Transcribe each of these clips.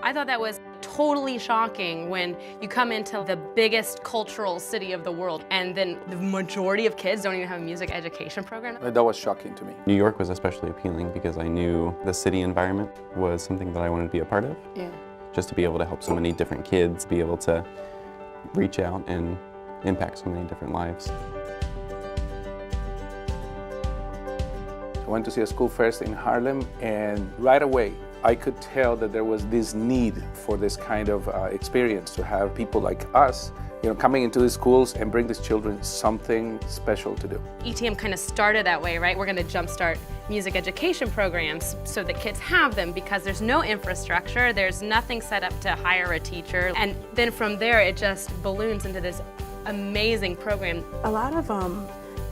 I thought that was totally shocking when you come into the biggest cultural city of the world and then the majority of kids don't even have a music education program. That was shocking to me. New York was especially appealing because I knew the city environment was something that I wanted to be a part of. Yeah. Just to be able to help so many different kids, be able to reach out and impact so many different lives. I went to see a school first in Harlem, and right away I could tell that there was this need for this kind of experience, to have people like us, coming into the schools and bring these children something special to do. ETM kind of started that way, right? We're going to jumpstart music education programs so that kids have them, because there's no infrastructure, there's nothing set up to hire a teacher, and then from there it just balloons into this amazing program. A lot of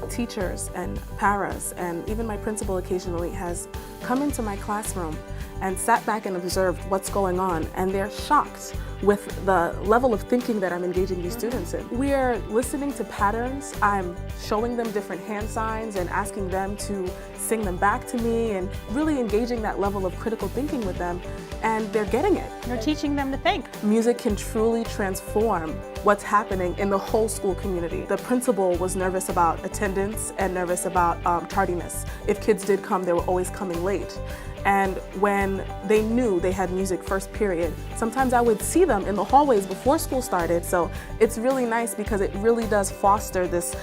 teachers and paras, and even my principal occasionally, has come into my classroom and sat back and observed what's going on, and they're shocked with the level of thinking that I'm engaging these students in. We are listening to patterns. I'm showing them different hand signs and asking them to sing them back to me, and really engaging that level of critical thinking with them, and they're getting it. You're teaching them to think. Music can truly transform what's happening in the whole school community. The principal was nervous about attendance and nervous about tardiness. If kids did come, they were always coming late. And when they knew they had music first period, sometimes I would see them in the hallways before school started. So it's really nice because it really does foster this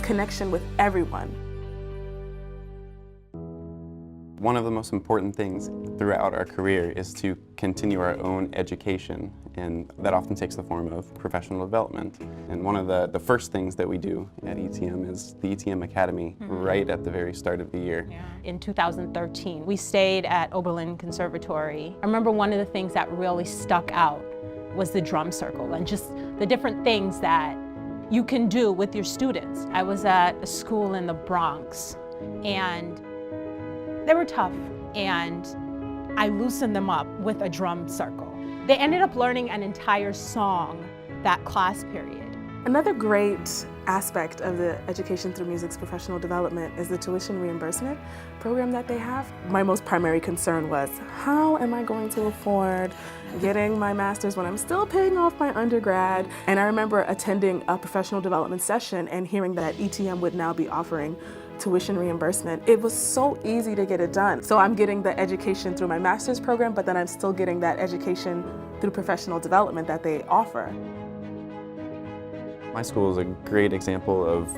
connection with everyone. One of the most important things throughout our career is to continue our own education, and that often takes the form of professional development. And one of the first things that we do at ETM is the ETM Academy, right at the very start of the year. Yeah. In 2013, we stayed at Oberlin Conservatory. I remember one of the things that really stuck out was the drum circle, and just the different things that you can do with your students. I was at a school in the Bronx, and they were tough, and I loosened them up with a drum circle. They ended up learning an entire song that class period. Another great aspect of the Education Through Music's professional development is the tuition reimbursement program that they have. My most primary concern was, how am I going to afford getting my master's when I'm still paying off my undergrad? And I remember attending a professional development session and hearing that ETM would now be offering tuition reimbursement. It was so easy to get it done. So I'm getting the education through my master's program, but then I'm still getting that education through professional development that they offer. My school is a great example of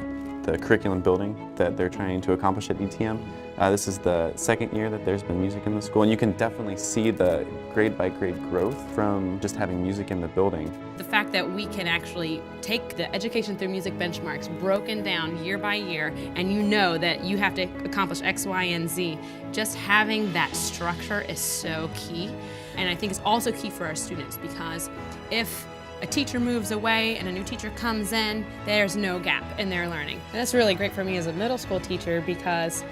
the curriculum building that they're trying to accomplish at ETM. This is the second year that there's been music in the school, and you can definitely see the grade by grade growth from just having music in the building. The fact that we can actually take the Education Through Music benchmarks broken down year by year, and you know that you have to accomplish X, Y, and Z, just having that structure is so key. And I think it's also key for our students, because if a teacher moves away and a new teacher comes in, there's no gap in their learning. And that's really great for me as a middle school teacher, because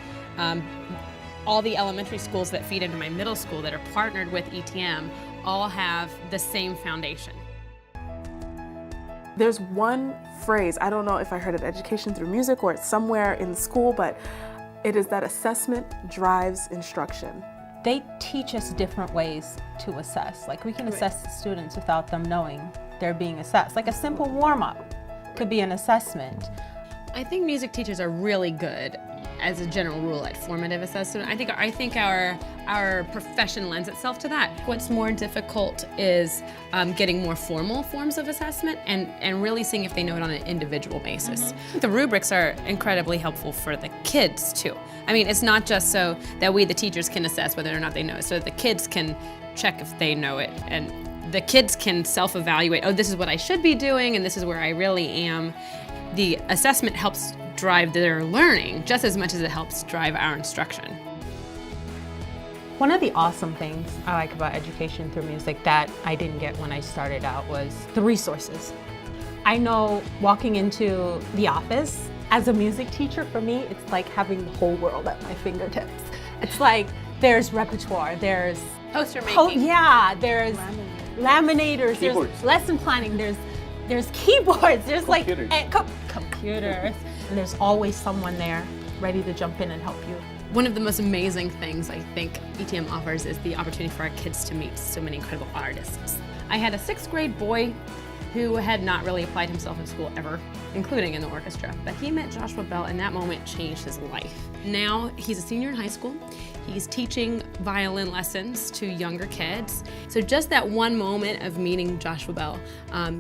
all the elementary schools that feed into my middle school that are partnered with ETM all have the same foundation. There's one phrase, I don't know if I heard it Education Through Music or it's somewhere in the school, but it is that assessment drives instruction. They teach us different ways to assess. Like, we can assess the students without them knowing they're being assessed. Like a simple warm-up could be an assessment. I think music teachers are really good, as a general rule, at formative assessment. I think our profession lends itself to that. What's more difficult is getting more formal forms of assessment and really seeing if they know it on an individual basis. The rubrics are incredibly helpful for the kids too. I mean, it's not just so that we, the teachers, can assess whether or not they know it, so that the kids can check if they know it, and the kids can self-evaluate, oh, this is what I should be doing and this is where I really am. The assessment helps drive their learning just as much as it helps drive our instruction. One of the awesome things I like about Education Through Music that I didn't get when I started out was the resources. I know walking into the office as a music teacher, for me, it's like having the whole world at my fingertips. It's like there's repertoire, there's Poster making. There's laminators, there's lesson planning, there's keyboards, there's computers. Like computers. And there's always someone there ready to jump in and help you One of the most amazing things I think ETM offers is the opportunity for our kids to meet so many incredible artists. I had a 6th grade boy who had not really applied himself in school ever, including in the orchestra, but he met Joshua Bell and that moment changed his life. Now he's a senior in high school. He's teaching violin lessons to younger kids. So just that one moment of meeting Joshua Bell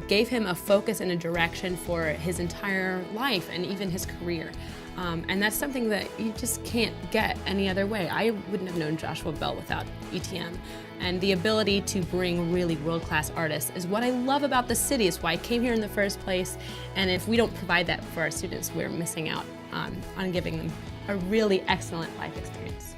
gave him a focus and a direction for his entire life and even his career. And that's something that you just can't get any other way. I wouldn't have known Joshua Bell without ETM. And the ability to bring really world-class artists is what I love about the city. It's why I came here in the first place. And if we don't provide that for our students, we're missing out on giving them a really excellent life experience.